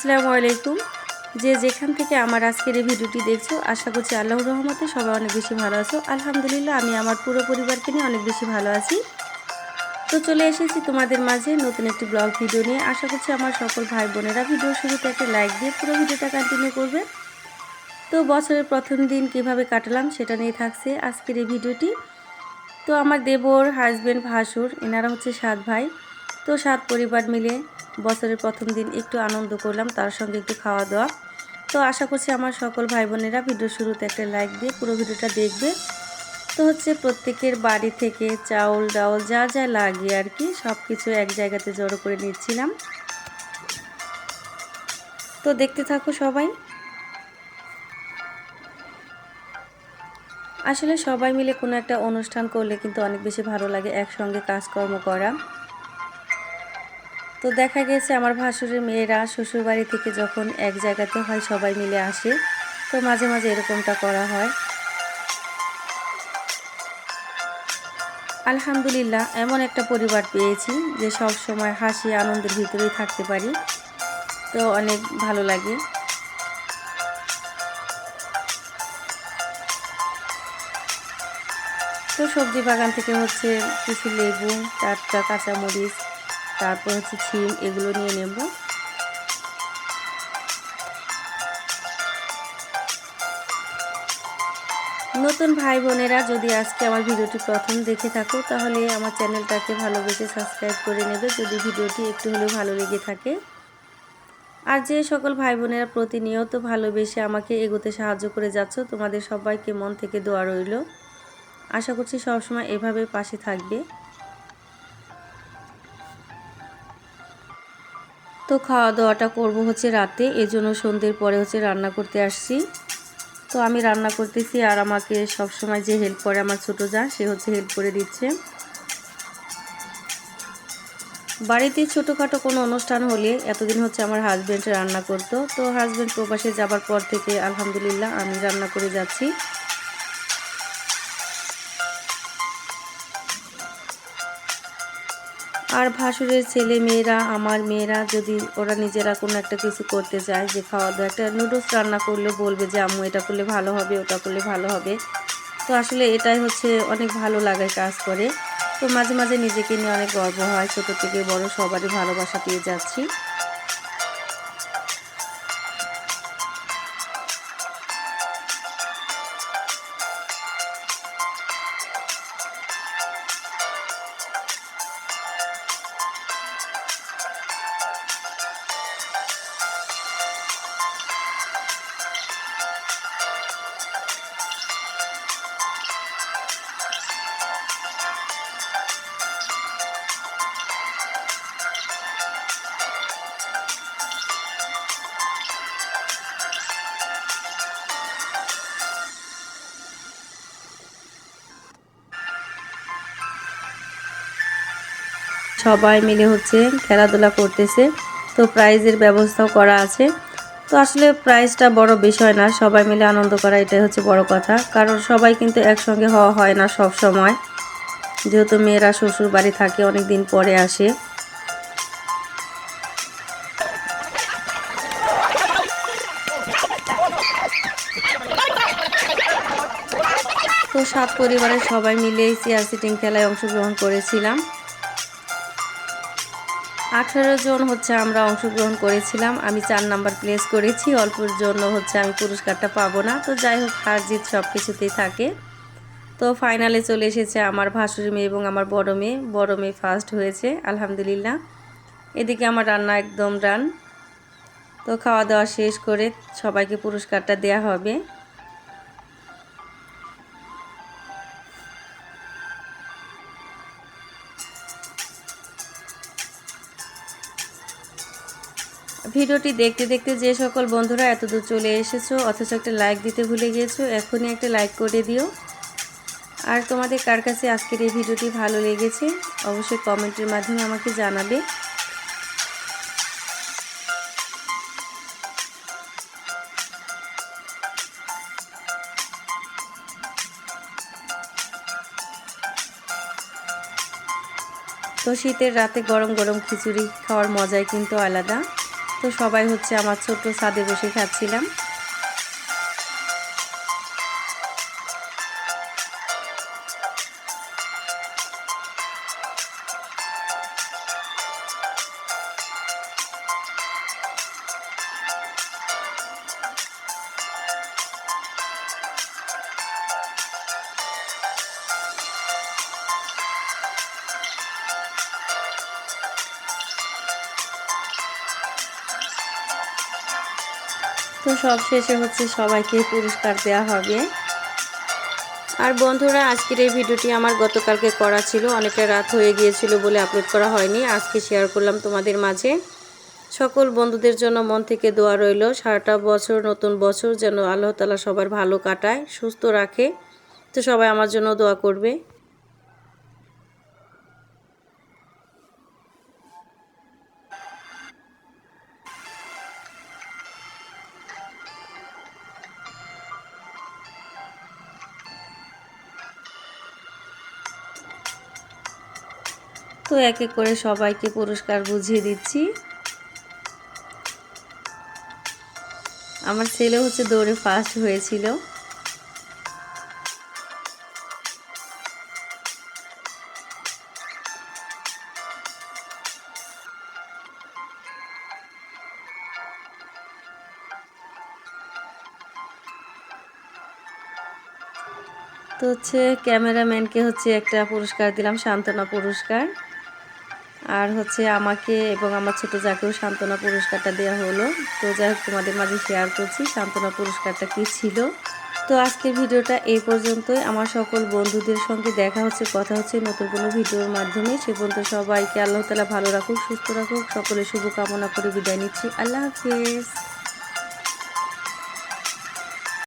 আসসালামু আলাইকুম। যে যেখান থেকে আমার আজকের এই ভিডিওটি দেখছো, আশা করছি আল্লাহর রহমতে সবাই অনেক বেশি ভালো আছো। আলহামদুলিল্লাহ, আমি আমার পুরো পরিবারকে নিয়ে অনেক বেশি ভালো আছি। তো চলে এসেছি তোমাদের মাঝে নতুন একটি ব্লগ ভিডিও নিয়ে। আশা করছি আমার সকল ভাই বোনেরা ভিডিওর শুরুতে একটা লাইক দিয়ে পুরো ভিডিওটা কন্টিনিউ করবে। তো বছরের প্রথম দিন কিভাবে কাটালাম সেটা নিয়ে থাকছে আজকের এই ভিডিওটি। তো আমার দেবর, হাজব্যান্ড, ভাসুর, এনারা হচ্ছে 7 ভাই। তো 7 পরিবার মিলে বছরের প্রথম দিন একটু আনন্দ করলাম, তার সঙ্গে একটু খাওয়া দাওয়া। তো আশা করছি আমার সকল ভাই বোনেরা ভিডিওর শুরুতে একটা লাইক দিয়ে পুরো ভিডিওটা দেখবে। তো হচ্ছে প্রত্যেকের বাড়ি থেকে চাউল ডাউল যা যা লাগে আর কি সব কিছু এক জায়গাতে জড়ো করে নিচ্ছিলাম। তো দেখতে থাকো সবাই। আসলে সবাই মিলে কোনো একটা অনুষ্ঠান করলে কিন্তু অনেক বেশি ভালো লাগে একসঙ্গে কাজকর্ম করা। তো দেখা গেছে আমার ভাসুরের মেয়েরা শ্বশুরবাড়ি থেকে যখন এক জায়গাতে হয় সবাই মিলে আসে, তো মাঝে মাঝে এরকমটা করা হয়। আলহামদুলিল্লাহ, এমন একটা পরিবার পেয়েছি যে সব সময় হাসি আনন্দের ভিতরেই থাকতে পারি। তো অনেক ভালো লাগে। তো সবজি বাগান থেকে হচ্ছে কিছু লেবু, টাটকা কাঁচামরিচ, তারপর হচ্ছে ছিম, এগুলো নিয়ে নেব। নতুন ভাই বোনেরা যদি আজকে আমার ভিডিওটি প্রথম দেখে থাকো, তাহলে আমার চ্যানেলটাকে ভালোবেসে সাবস্ক্রাইব করে নেবে যদি ভিডিওটি একটু হলেও ভালো লেগে থাকে। আর যে সকল ভাই বোনেরা প্রতিনিয়ত ভালোবেসে আমাকে এগোতে সাহায্য করে যাচ্ছ, তোমাদের সবাইকে মন থেকে দোয়া রইল। আশা করছি সবসময় এভাবে পাশে থাকবে। তো খাওয়া দাওয়াটা করব হচ্ছে রাতে, এজন্য সন্ধ্যের পরে হচ্ছে রান্না করতে আসছি। তো আমি রান্না করতেছি আর আমাকে সবসময় যে হেল্প করে আমার ছোটো যা, সে হচ্ছে হেল্প করে দিচ্ছে। বাড়িতে ছোটোখাটো কোনো অনুষ্ঠান হলে এতদিন হচ্ছে আমার হাজব্যান্ড রান্না করতো। তো হাজব্যান্ড প্রবাসে যাবার পর থেকে আলহামদুলিল্লাহ আমি রান্না করে যাচ্ছি। আর ভাসুরের ছেলে মেয়েরা, আমার মেয়েরা যদি ওরা নিজেরা কোনো একটা কিছু করতে চায়, যে খাওয়া দাওয়া একটা নুডলস রান্না করলে বলবে যে আম্মু এটা করলে ভালো হবে, ওটা করলে ভালো হবে। তো আসলে এটাই হচ্ছে অনেক ভালো লাগার কাজ করে। তো মাঝে মাঝে নিজেকে নিয়ে অনেক গর্ব হয়, ছোটো থেকে বড় সবারই ভালোবাসা পেয়ে যাচ্ছি। সবাই মিলে হচ্ছে খেলাধুলা করতেছে। তো প্রাইজের ব্যবস্থাও করা আছে। তো আসলে প্রাইজটা বড় বিষয় না, সবাই মিলে আনন্দ করা এটাই হচ্ছে বড় কথা। কারণ সবাই কিন্তু একসঙ্গে হওয়া হয় না সব সময়, যেহেতু মেয়েরা শ্বশুর বাড়ি থাকে, অনেক দিন পরে আসে। তো 7 পরিবারের সবাই মিলে চেয়ার সিটিং খেলায় অংশগ্রহণ করেছিলাম। 18 জন হচ্ছে আমরা অংশগ্রহণ করেছিলাম। আমি 4 নাম্বার প্লেস করেছি, অল্পর জন্য হচ্ছে আমি পুরস্কারটা পাবো না। তো যাই হোক, হার জিত সব কিছুতেই থাকে। তো ফাইনালে চলে এসেছে আমার ভাসুর মেয়ে এবং আমার বড় মেয়ে। বড় মেয়ে ফার্স্ট হয়েছে আলহামদুলিল্লাহ। এদিকে আমার রান্না একদম রান। তো খাওয়া দাওয়া শেষ করে সবাইকে পুরস্কারটা দেয়া হবে। ভিডিওটি দেখতে দেখতে যে সকল বন্ধুরা এতদূর চলে এসেছো অথচ একটা লাইক দিতে ভুলে গিয়েছো, এখনই একটা লাইক করে দিও। আর তোমাদের কার কাছে আজকের এই ভিডিওটি ভালো লেগেছে অবশ্যই কমেন্টের মাধ্যমে আমাকে জানাবে। তো শীতের রাতে গরম গরম খিচুড়ি খাওয়ার মজাই কিন্তু আলাদা। তো সবাই হচ্ছে আমার ছোট্ট ছাদে বসে খাচ্ছিলাম। তো সব শেষে হচ্ছে সবাইকে পুরস্কার দেওয়া হবে। আর বন্ধুরা, আজকের এই ভিডিওটি আমার গতকালকে করা ছিল, অনেকটা রাত হয়ে গিয়েছিল বলে আপলোড করা হয়নি। আজকে শেয়ার করলাম তোমাদের মাঝে। সকল বন্ধুদের জন্য মন থেকে দোয়া রইল, সারাটা বছর, নতুন বছর যেন আল্লাহ তাআলা সবার ভালো কাটায়, সুস্থ রাখে। তো সবাই আমার জন্য দোয়া করবে। তো এক এক করে সবাইকে পুরস্কার বুঝিয়ে দিচ্ছি। আমার ছেলে হচ্ছে দৌড়ে ফার্স্ট হয়েছিল। তো হচ্ছে ক্যামেরাম্যানকে হচ্ছে একটা পুরস্কার দিলাম, সান্ত্বনা পুরস্কার। আর হচ্ছে আমাকে এবং আমার ছোটো যাকেও সান্ত্বনা পুরস্কারটা দেওয়া হলো। তো যাই হোক, তোমাদের মাঝে শেয়ার করছি সান্ত্বনা পুরস্কারটা কী ছিল। তো আজকের ভিডিওটা এই পর্যন্তই। আমার সকল বন্ধুদের সঙ্গে দেখা হচ্ছে, কথা হচ্ছে নতুন কোনো ভিডিওর মাধ্যমে। সে পর্যন্ত সবাইকে আল্লাহ তাআলা ভালো রাখুক, সুস্থ রাখুক। সকলের শুভকামনা করে বিদায় নিচ্ছি। আল্লাহ হাফেজ।